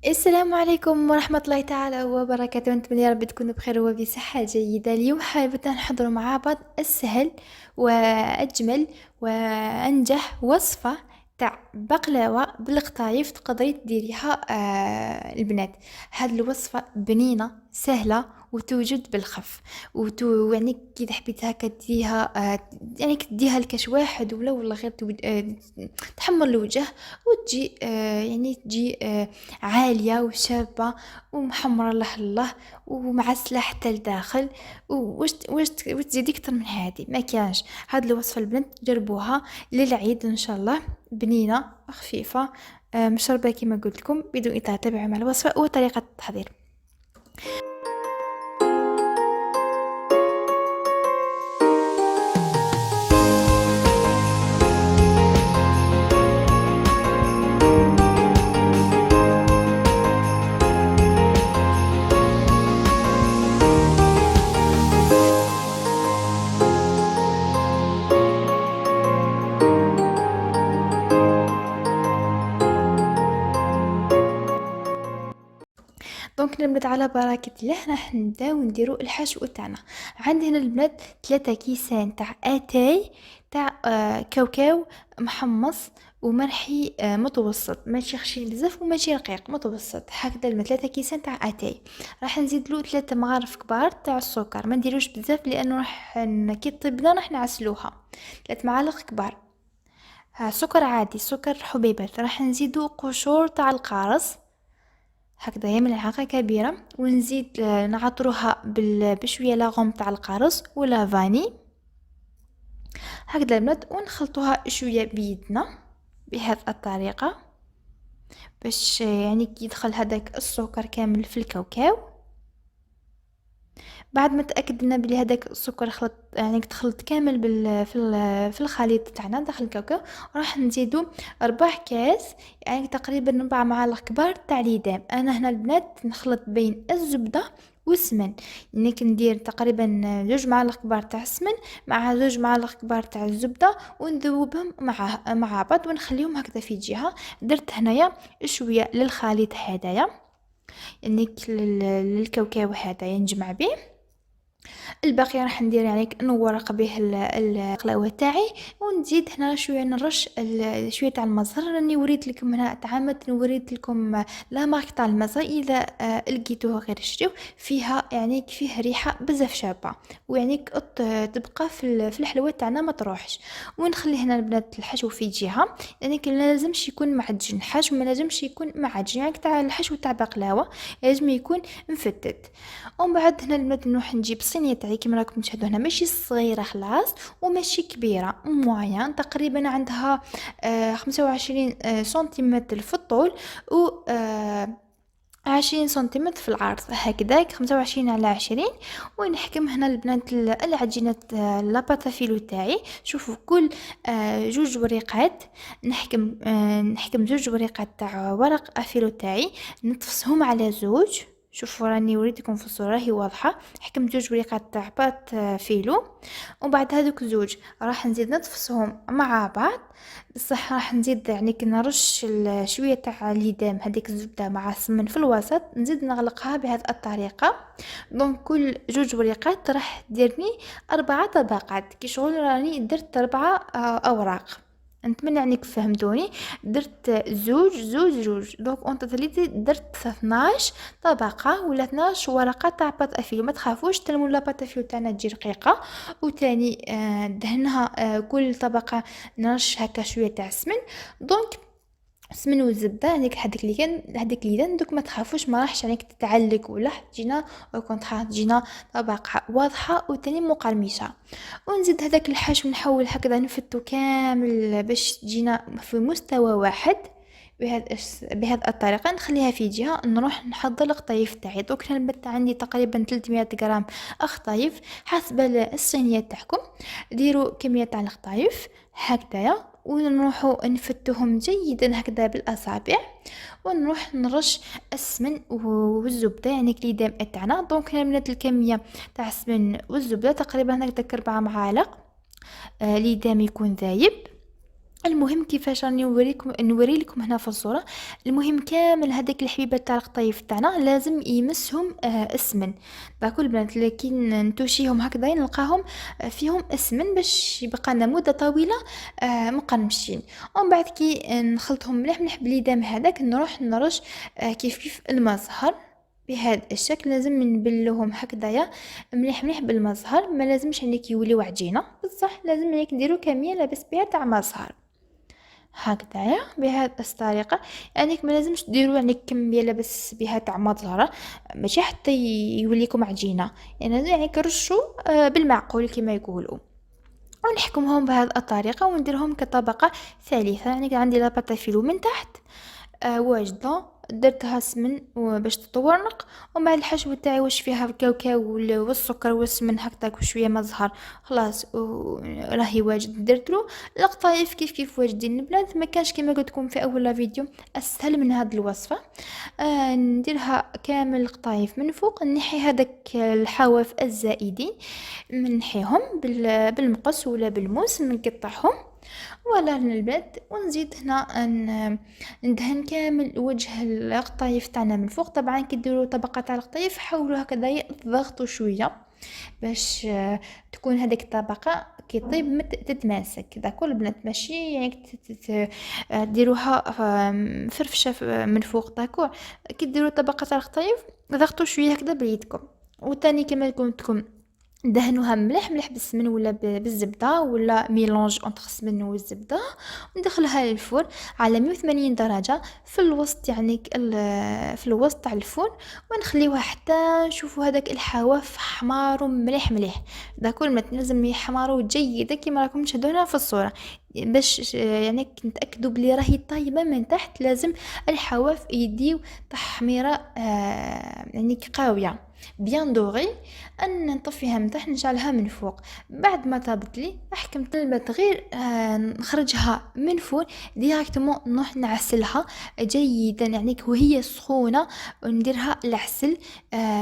السلام عليكم ورحمة الله تعالى وبركاته. نتمنى يا رب تكونوا بخير وبصحة جيدة. اليوم حابة نحضر مع بعض السهل وأجمل وأنجح وصفة تاع بقلاوة بالقطايف تقدري تديريها البنات. هاد الوصفة بنينة سهلة وتوجد بالخف يعني كي تحبي هكا تديها يعني كديها لكاش واحد ولا غير تحمر الوجه وتجي يعني تجي عالية وشابة ومحمرة الله الله ومعسلة حتى لداخل. واش تزيدي اكتر من هادي ما كانش. هاد الوصفة البنات جربوها للعيد ان شاء الله. بنينة خفيفة مشربة كما قلت لكم. بدون إطالة تابعوا مع الوصفة وطريقة التحضير. دونك نبدأ على بركة الله. راح نبداو نديرو الحشو تاعنا. عندي هنا البنات 3 كيسان تاع اتاي تاع كاوكاو محمص ومرحي متوسط، ماشي خشين بزاف وماشي رقيق، متوسط هكذا. البنات 3 كيسان تاع اتاي. راح نزيد له 3 مغارف كبار تاع السكر، ما نديروش بزاف لانه كي طيبنا راح نعسلوها. 3 معالق كبار سكر عادي، سكر حبيبات. راح نزيدو قشور تاع القارص هكذا هي ملعقة كبيرة، ونزيد نعطروها بشوية لاغوم تاع القرص ولا فاني هكذا البنات، ونخلطوها شوية بيدنا بهذه الطريقة باش يعني يدخل هذاك السكر كامل في الكاوكاو. بعد ما تاكدنا بلي هذاك السكر خلط يعني تخلط كامل في الخليط تاعنا داخل الكاوكاو، راح نزيدو 4 كاس يعني تقريبا 4 معالق كبار تاع ليدام. انا هنا البنات نخلط بين الزبده والسمن، يعني كندير تقريبا 2 معالق كبار تاع السمن مع 2 معالق كبار تاع الزبده ونذوبهم مع بعض ونخليهم هكذا في جهه. درت هنايا شويه للخليط هدايا يعني للكاوكاو هذا نجمع به. الباقي راح ندير يعني نورق به القلاوه تاعي، ونزيد هنا شويه نرش شويه تاع المزهر. راني وريت لكم هنا تعمدت نوريت لكم لا مارك تاع المزهر، اذا لقيتوه غير شريو فيها يعني فيه ريحه بزاف شابه ويعني تبقى في الحلوى تاعنا ما تروحش. ونخلي هنا البنات الحشو في جهه، يعني ما لازمش يكون معجن. الحشو ما لازمش يكون معجن، يعني تاع الحشو تاع بقلاوه لازم يكون مفتت. ومن بعد هنا البنات نروح نجيب الصينيه تاعي كيما راكم تشاهدوا هنا، ماشي صغيره خلاص وماشي كبيره، موين تقريبا عندها 25 سنتيمتر في الطول و 20 سنتيمتر في العرض هكذاك، 25 على 20. ونحكم هنا البنات العجينة لاباتافيلو تاعي. شوفوا كل 2 وريقات نحكم 2 وريقات تاع ورق افيلو تاعي نتفصهم على 2. شوفوا راني وريتكم في الصورة هي واضحة. حكمت 2 وريقات تاع بات فيلو، وبعد هذوك 2 راح نزيد نتفصهم مع بعض. بصح راح نزيد يعني كنرش شويه تاع ليدام هذيك الزبده مع السمن في الوسط، نزيد نغلقها بهذه الطريقه. دونك كل 2 وريقات راح ديرني 4 طبقات كي شغل راني درت 4 اوراق. نتمنى انك فهمتوني. درت زوج دونك اون توتاليتي درت 12 طبقه ولا 12 ورقه تاع بات افيو. ما تخافوش تلموا لا بات افيو تاعنا تجي رقيقه. وتاني دهنها كل طبقه نرش هكا شويه تاع السمن. دونك السمن والزبده هذيك اللي دوك ما تخافوش ما راحش عليك تتعلق ولا تجينا كونطرا تجينا طبقه واضحه وتاني مقرمشه. ونزيد هذاك الحشو نحاول هكذا نفتو كامل باش تجينا في مستوى واحد بهذه الطريقه. نخليها في جهه نروح نحضر القطايف تاعي. دوك انا نبت عندي تقريبا 300 غرام قطايف حسب الصينيه تاعكم. ديروا كميه تاع القطايف هكذايا ونروحوا نفتهم جيدا هكذا بالاصابع. ونروح نرش السمن والزبده يعني كليدام تاعنا. دونك هنا من الكميه تاع السمن والزبده تقريبا هكذا 4 معالق ليدام يكون ذايب. المهم كيفاش راني نوري لكم هنا في الصورة. المهم كامل هذيك الحبيبات تاع القطيف تاعنا لازم يمسهم اسمن. باكو البنات لكن نتوشيهم هكذا نلقاهم فيهم اسمن باش يبقى لنا مدة طويلة مقرمشين. ومن بعد كي نخلطهم مليح مليح باليدام هذاك نروح نرش كيف كيف المزهر بهذا الشكل. لازم نبلوهم هكذايا مليح مليح بالمزهر، ما لازمش انك يوليو عجينه بصح، لازم انك ديروا كميه لاباس بها تاع مزهر هكذايا بهذه الطريقه. يعني ما لازمش ديروا يعني كميه لاباس بها تاع مزهره ماشي حتى يوليكم عجينه، يعني كرشوا بالمعقول كما يقولوا. ونحكمهم بهذه الطريقه ونديرهم كطبقه ثالثه. يعني عندي لاباطا فيلو من تحت واجدة درتها سمن باش تطورنق، ومع الحشو تاعي واش فيها الكاوكاو والسكر والسمن هكذاك وشويه ما زهر خلاص راهي واجد. درتلو القطايف كيف كيف واجدين البنات، ما كانش كما قلت لكم في اول فيديو اسهل من هذه الوصفه. نديرها كامل القطايف من فوق، نحي هذاك الحواف الزائدين نحيهم بالمقص ولا بالموس نقطعهم ولا البنات. ونزيد هنا ندهن كامل وجه القطايف تاعنا من فوق. طبعا كي ديروا طبقه تاع القطايف حاولوا هكذا تضغطوا شويه باش تكون هذيك الطبقه كي طيب تتماسك. داكو البنات ماشي يعني ديروها فرفشه من فوق. داكو كي ديروا طبقه تاع القطايف ضغطوا شويه هكذا بيدكم. وثاني كما قلت لكم ندهنوها مليح مليح بالسمن ولا بالزبده ولا ميلونج اونتر السمن والزبده، وندخلها للفرن على 180 درجه في الوسط، يعني في الوسط تاع الفرن. ونخليوها حتى نشوفوا هذاك الحواف حماروا مليح مليح. داكو لازم يحمروا جيدا كما راكم تشاهدونها في الصوره باش يعني نتاكدوا بلي راهي طايبه من تحت. لازم الحواف يديو تحميره يعني قاويه بيان دوغي. ان نطفيها من تحت نشعلها من فوق. بعد ما طابت لي احكم طلبت غير نخرجها من فوق ديريكتومون نروح نعسلها جيدا يعني وهي سخونه. ونديرها العسل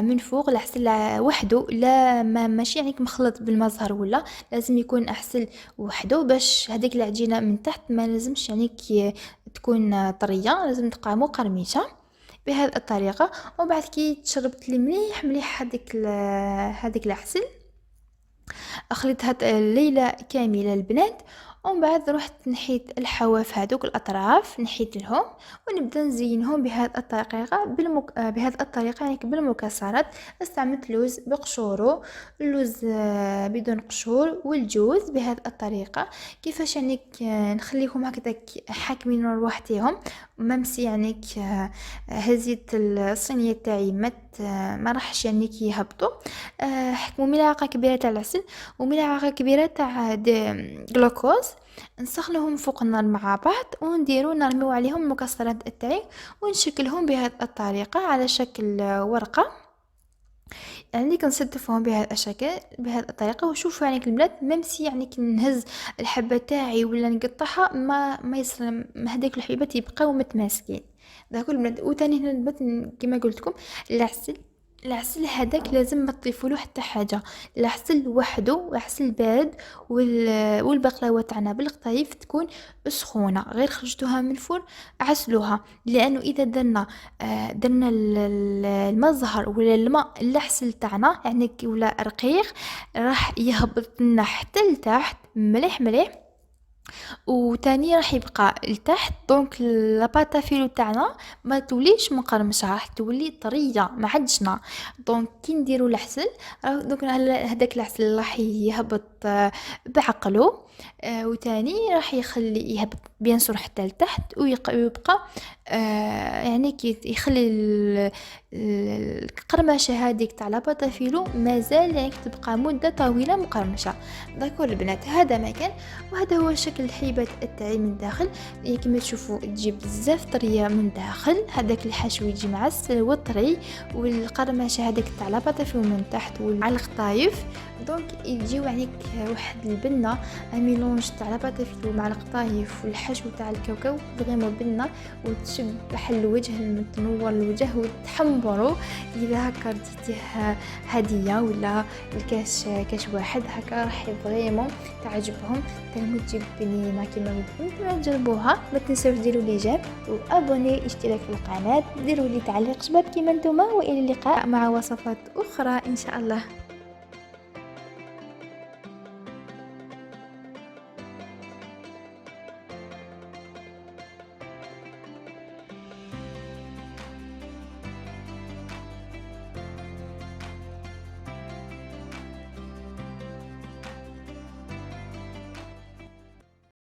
من فوق، العسل وحده لا ماشي يعني مخلط بالمزهر، ولا لازم يكون عسل وحده باش هذيك العجينه من تحت ما لازمش يعني تكون طريه، لازم تبقى مقرمشه بهذه الطريقه. وبعد كي تشربت لي مليح مليح هذيك العسل خليتها الليله كامله البنات. ومن بعد رحت نحيت الحواف هذوك الاطراف نحيت لهم ونبدا نزينهم بهذه الطريقه بهذه الطريقه يعني بالمكسرات. استعملت لوز بقشوره، اللوز بدون قشور، والجوز بهذه الطريقه. كيفاش يعني نخليهم هكذا حاكمين روحتهم ممسي يعني هزيت الصينيه تاعي ما راحش يعني يهبطوا. حكموا ملعقه كبيره تاع العسل وملعقه كبيره تاع جلوكوز، نسخنهم فوق النار مع بعض ونديروا نرميو عليهم المكسرات تاعي ونشكلهم بهذه الطريقه على شكل ورقه. يعني كنصدفهم بهذا الشكل بهذه الطريقه. وشوفوا يعني البنات ميمسي يعني كي نهز الحبه تاعي ولا نقطعها ما يصير هذيك الحبيبات يبقاو متماسكين. داك البنات. وثاني هنا البنات كما قلت لكم العسل هذاك لازم ما تضيفوا حتى حاجه، العسل وحده عسل بارد. والبقلاوه تاعنا بالقطايف تكون سخونه غير خرجتوها من الفرن عسلوها. لانه اذا درنا المزهر ولا الماء العسل تاعنا يعني ولا رقيق راح يهبط لنا حتى لتحت مليح مليح، وتاني راح يبقى لتحت. دونك لاباطا فيلو تاعنا ما توليش مقرمشه، راح تولي طريه معجنه. دونك كي نديروا العسل دونك هذاك العسل راح يهبط بعقله. وتاني راح يخلي يهبط بيان سور حتى لتحت ويبقى يعني كي يخلي القرمشه هذيك تاع لاباطا فيلو مازال يعني تبقى مده طويله مقرمشه. داكور البنات هذا ما كان، وهذا هو شكل الحيبات تاعي من داخل. يعني كما تشوفوا تجيب بزاف طريه من داخل، هذاك الحشو يجي معسل وطري، والقرمشه هذيك تاع لاباطا فيلو من تحت مع القطايف دونك يجيو يعني واحد البنه ميلونج تاع لاباط فيلو مع القطايف والحشو تاع الكاوكاو، فريمون بنه وتشبح الوجه المتنور الوجه وتحمرو. اذا هكا رديتيه هديه ولا الكاش واحد هكا راح فريمون تعجبهم. كلمه بنينه كيما قلت جربوها. ما تنسوش ديروا لي جيم وابوني، اشتراك في القناه، ديروا لي تعليق شباب كيما نتوما، والى اللقاء مع وصفات اخرى ان شاء الله.